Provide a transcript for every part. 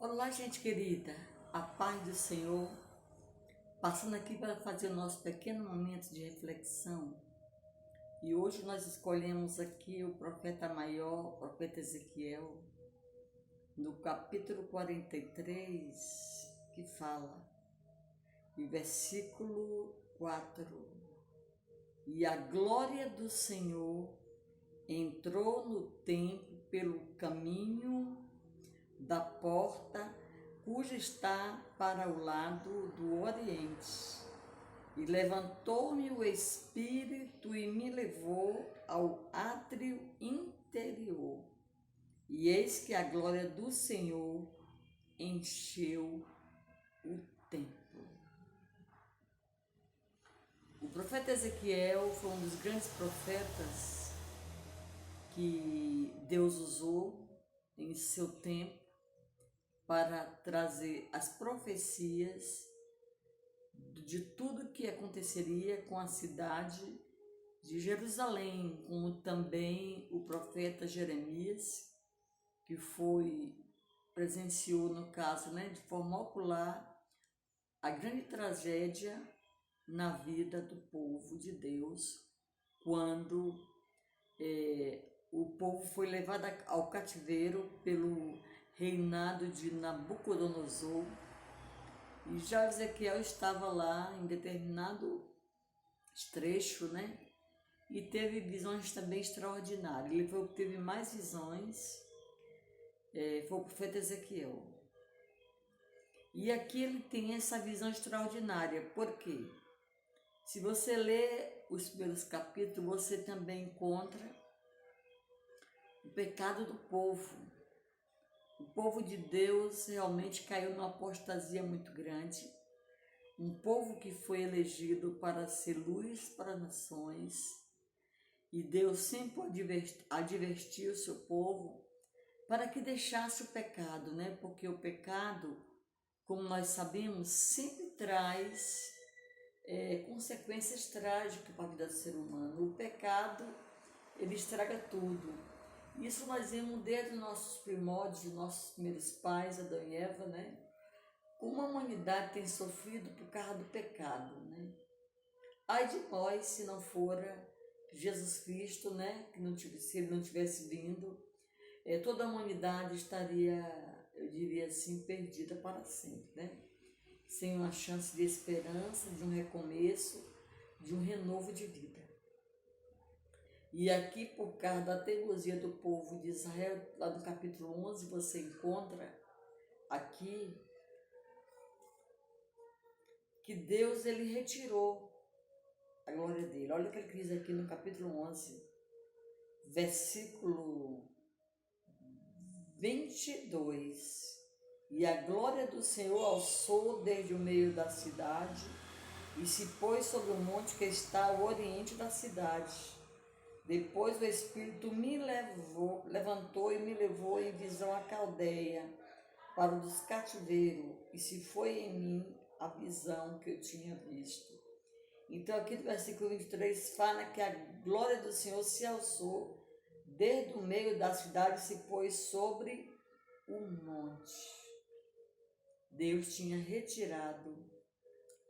Olá, gente querida, a paz do Senhor, passando aqui para fazer o nosso pequeno momento de reflexão. E hoje nós escolhemos aqui o profeta maior, o profeta Ezequiel, no capítulo 43, que fala, e versículo 4: E a glória do Senhor entrou no templo pelo caminho da porta cuja está para o lado do oriente. E levantou-me o Espírito e me levou ao átrio interior. E eis que a glória do Senhor encheu o templo. O profeta Ezequiel foi um dos grandes profetas que Deus usou em seu tempo para trazer as profecias de tudo que aconteceria com a cidade de Jerusalém, como também o profeta Jeremias, que presenciou, no caso, de forma ocular, a grande tragédia na vida do povo de Deus, quando o povo foi levado ao cativeiro pelo reinado de Nabucodonosor. E já Ezequiel estava lá em determinado trecho, e teve visões também extraordinárias. Ele foi o que teve mais visões, foi o profeta Ezequiel. E aqui ele tem essa visão extraordinária, porque se você ler os primeiros capítulos, você também encontra o pecado do povo. O povo de Deus realmente caiu numa apostasia muito grande. Um povo que foi elegido para ser luz para as nações. E Deus sempre advertiu o seu povo para que deixasse o pecado, Porque o pecado, como nós sabemos, sempre traz consequências trágicas para a vida do ser humano. O pecado, ele estraga tudo. Isso nós vemos desde os nossos primórdios, de nossos primeiros pais, Adão e Eva, Como a humanidade tem sofrido por causa do pecado, Ai de nós se não fora Jesus Cristo, se ele não tivesse vindo, toda a humanidade estaria, eu diria assim, perdida para sempre, Sem uma chance de esperança, de um recomeço, de um renovo de vida. E aqui, por causa da teimosia do povo de Israel, lá no capítulo 11, você encontra aqui que Deus, ele retirou a glória dele. Olha o que ele diz aqui no capítulo 11, versículo 22. E a glória do Senhor alçou desde o meio da cidade e se pôs sobre o monte que está ao oriente da cidade. Depois o Espírito levantou e me levou em visão à Caldeia, para os cativeiros, e se foi em mim a visão que eu tinha visto. Então aqui no versículo 23 fala que a glória do Senhor se alçou desde o meio da cidade e se pôs sobre o monte. Deus tinha retirado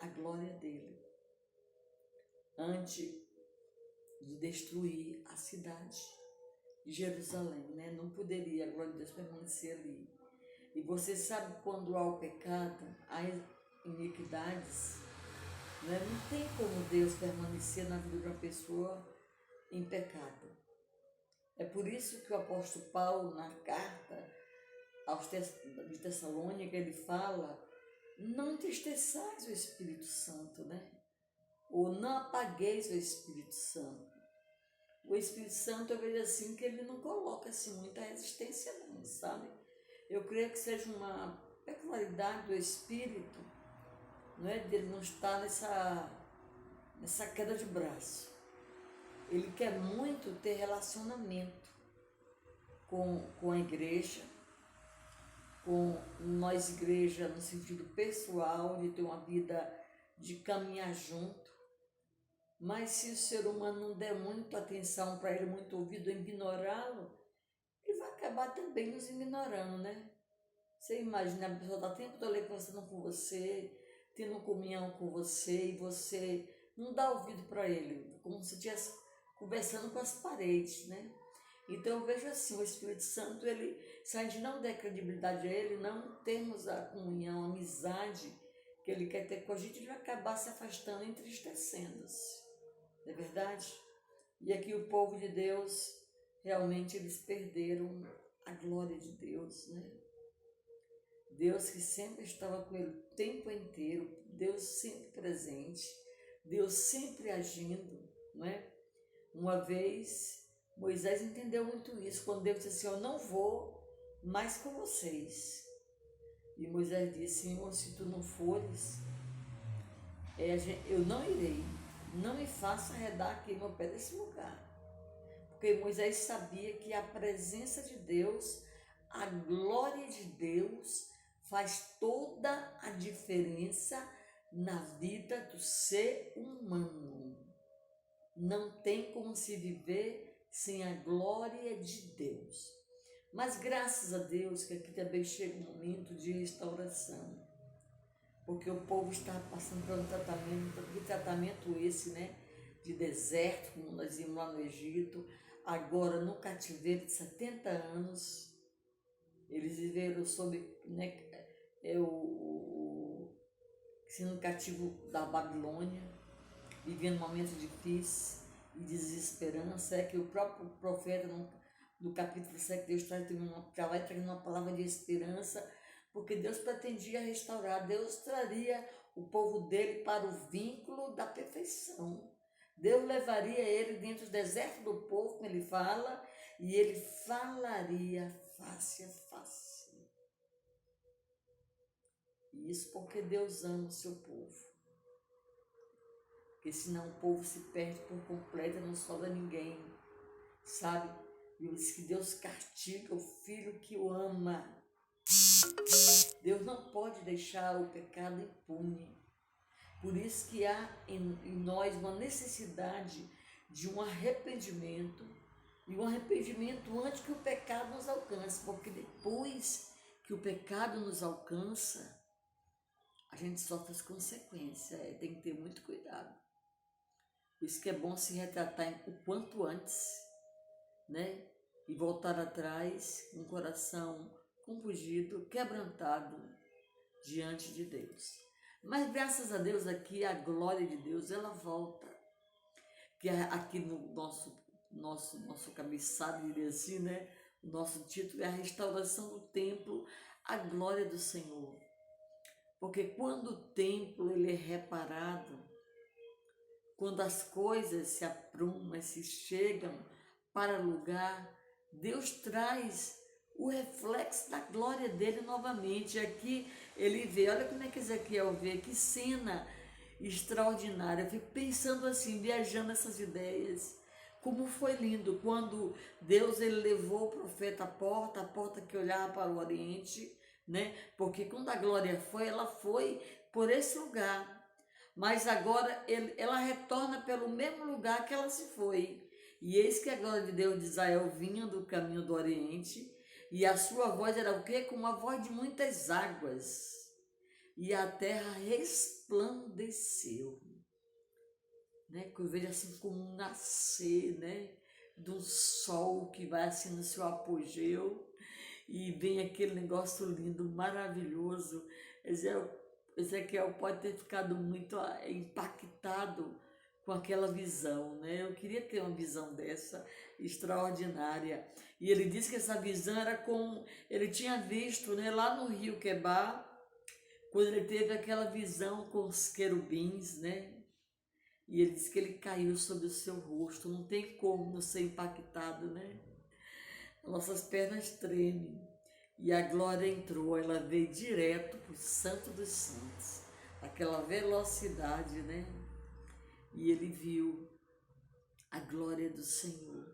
a glória dele antes de destruir a cidade de Jerusalém, Não poderia a glória de Deus permanecer ali. E você sabe, quando há o pecado, há iniquidades, Não tem como Deus permanecer na vida de uma pessoa em pecado. É por isso que o apóstolo Paulo, na carta de Tessalônica, ele fala: não entristeçais o Espírito Santo, Ou não apagueis o Espírito Santo. O Espírito Santo, eu vejo assim, que ele não coloca assim muita resistência não, sabe? Eu creio que seja uma peculiaridade do Espírito, de ele não estar nessa queda de braço. Ele quer muito ter relacionamento com a igreja, com nós igreja no sentido pessoal, de ter uma vida de caminhar junto. Mas se o ser humano não der muita atenção para ele, muito ouvido, ignorá-lo, ele vai acabar também nos ignorando, Você Você imagina, a pessoa está o tempo todo ali conversando com você, tendo comunhão com você, e você não dá ouvido para ele, como se estivesse conversando com as paredes, né? Então eu vejo assim, o Espírito Santo, ele, se a gente não der credibilidade a ele, não temos a comunhão, a amizade que ele quer ter com a gente, ele vai acabar se afastando, entristecendo-se. Não é verdade? E aqui o povo de Deus, realmente eles perderam a glória de Deus, né? Deus que sempre estava com ele o tempo inteiro, Deus sempre presente, Deus sempre agindo, não é? Uma vez, Moisés entendeu muito isso, quando Deus disse assim, eu não vou mais com vocês. E Moisés disse, Senhor, se tu não fores, eu não irei, não me faça arredar aqui meu pé desse lugar. Porque Moisés sabia que a presença de Deus, a glória de Deus, faz toda a diferença na vida do ser humano. Não tem como se viver sem a glória de Deus. Mas graças a Deus que aqui também chega um momento de restauração. Porque o povo está passando por um tratamento, que tratamento esse, né? De deserto, como nós vimos lá no Egito. Agora, no cativeiro de 70 anos, eles viveram sob, né, sendo cativo da Babilônia, vivendo momentos difíceis e desesperança. É que o próprio profeta, no capítulo 7, Deus já vai trazendo uma palavra de esperança, porque Deus pretendia restaurar, Deus traria o povo dele para o vínculo da perfeição. Deus levaria ele dentro do deserto do povo, como ele fala, e ele falaria face a face. E isso porque Deus ama o seu povo. Porque senão o povo se perde por completo, não sobra ninguém, sabe? E diz que Deus castiga o filho que o ama. Deus não pode deixar o pecado impune. Por isso que há em nós uma necessidade de um arrependimento, e um arrependimento antes que o pecado nos alcance, porque depois que o pecado nos alcança, a gente sofre as consequências, tem que ter muito cuidado. Por isso que é bom se retratar o quanto antes, né? E voltar atrás com o coração compungido, quebrantado diante de Deus. Mas graças a Deus aqui, a glória de Deus, ela volta. Que aqui no nosso cabeçalho, diria assim, né? O nosso título é a restauração do templo, a glória do Senhor. Porque quando o templo ele é reparado, quando as coisas se aprumam, se chegam para lugar, Deus traz o reflexo da glória dele novamente. Aqui ele vê, olha como é que Ezequiel vê, que cena extraordinária. Eu fico pensando assim, viajando essas ideias. Como foi lindo quando Deus ele levou o profeta à porta que olhava para o Oriente, né? Porque quando a glória foi, ela foi por esse lugar. Mas agora ela retorna pelo mesmo lugar que ela se foi. E eis que a glória de Deus de Israel vinha do caminho do Oriente, e a sua voz era o quê? Como a voz de muitas águas. E a terra resplandeceu. Né? Que eu vejo assim como um nascer, né? De um sol que vai assim no seu apogeu, e vem aquele negócio lindo, maravilhoso. Ezequiel pode ter ficado muito impactado com aquela visão, né? Eu queria ter uma visão dessa, extraordinária. E ele disse que essa visão era como ele tinha visto, né, lá no rio Quebar, quando ele teve aquela visão com os querubins, né? E ele disse que ele caiu sobre o seu rosto, não tem como não ser impactado, né? Nossas pernas tremem. E a glória entrou, ela veio direto para o Santo dos Santos, aquela velocidade, né? E ele viu a glória do Senhor.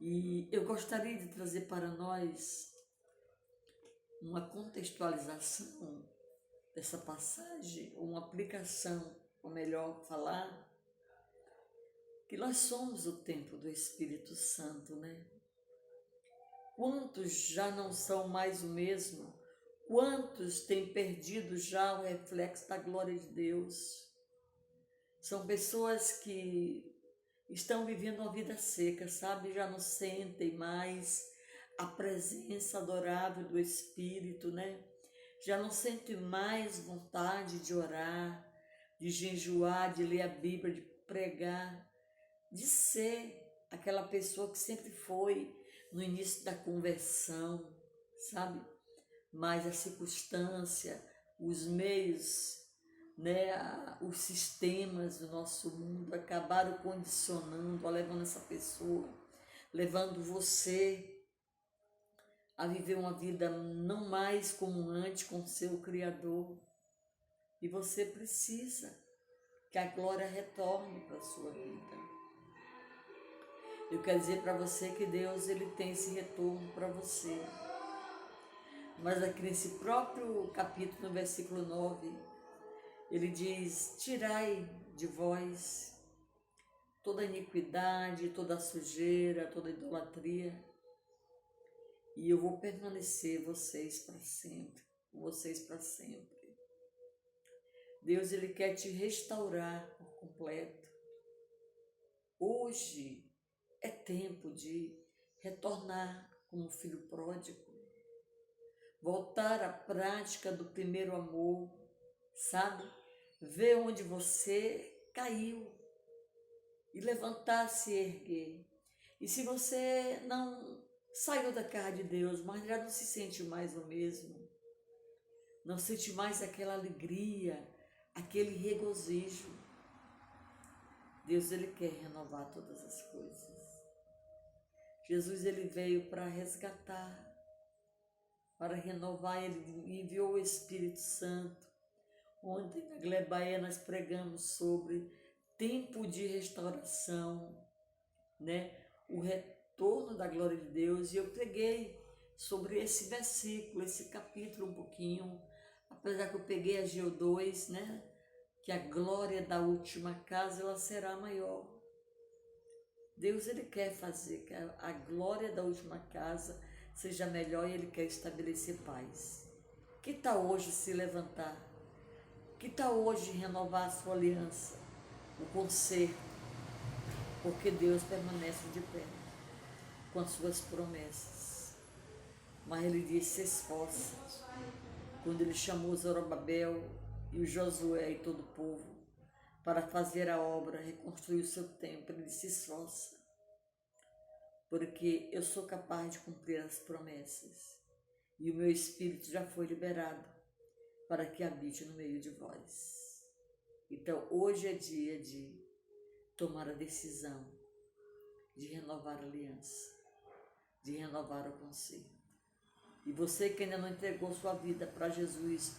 E eu gostaria de trazer para nós uma contextualização dessa passagem, uma aplicação, ou melhor falar, que nós somos o templo do Espírito Santo, né? Quantos já não são mais o mesmo Quantos têm perdido já o reflexo da glória de Deus? São pessoas que estão vivendo uma vida seca, sabe? Já não sentem mais a presença adorável do Espírito, né? Já não sentem mais vontade de orar, de jejuar, de ler a Bíblia, de pregar, de ser aquela pessoa que sempre foi no início da conversão, sabe? Mas a circunstância, os meios, né, os sistemas do nosso mundo acabaram condicionando, levando essa pessoa, levando você a viver uma vida não mais como antes com seu Criador. E você precisa que a glória retorne para a sua vida. Eu quero dizer para você que Deus ele tem esse retorno para você. Mas aqui nesse próprio capítulo, no versículo 9, ele diz: tirai de vós toda iniquidade, toda sujeira, toda idolatria, e eu vou permanecer vocês para sempre, vocês para sempre. Deus ele quer te restaurar por completo. Hoje é tempo de retornar como filho pródigo, voltar à prática do primeiro amor, sabe? Ver onde você caiu e levantar-se e erguer. E se você não saiu da casa de Deus, mas já não se sente mais o mesmo, não sente mais aquela alegria, aquele regozijo, Deus ele quer renovar todas as coisas. Jesus ele veio para resgatar, para renovar, ele enviou o Espírito Santo. Ontem na Glebaia nós pregamos sobre tempo de restauração, né? O retorno da glória de Deus, e eu preguei sobre esse versículo, esse capítulo um pouquinho, apesar que eu peguei Ageu 2, né? Que a glória da última casa ela será maior. Deus ele quer fazer que a glória da última casa seja melhor e ele quer estabelecer paz. Que tal hoje se levantar? Que tal hoje renovar a sua aliança, o conserto? Porque Deus permanece de pé com as suas promessas. Mas ele disse: se esforça. Quando ele chamou Zorobabel e o Josué e todo o povo para fazer a obra, reconstruir o seu templo, ele disse: se esforça, porque eu sou capaz de cumprir as promessas e o meu Espírito já foi liberado para que habite no meio de vós. Então hoje é dia de tomar a decisão de renovar a aliança, de renovar o concerto. E você que ainda não entregou sua vida para Jesus,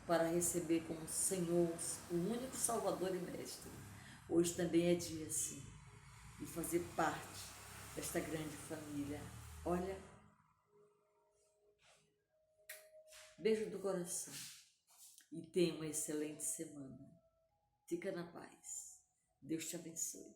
para receber como Senhor, o único Salvador e Mestre, hoje também é dia sim de fazer parte desta grande família. Olha, beijo do coração e tenha uma excelente semana. Fica na paz. Deus te abençoe.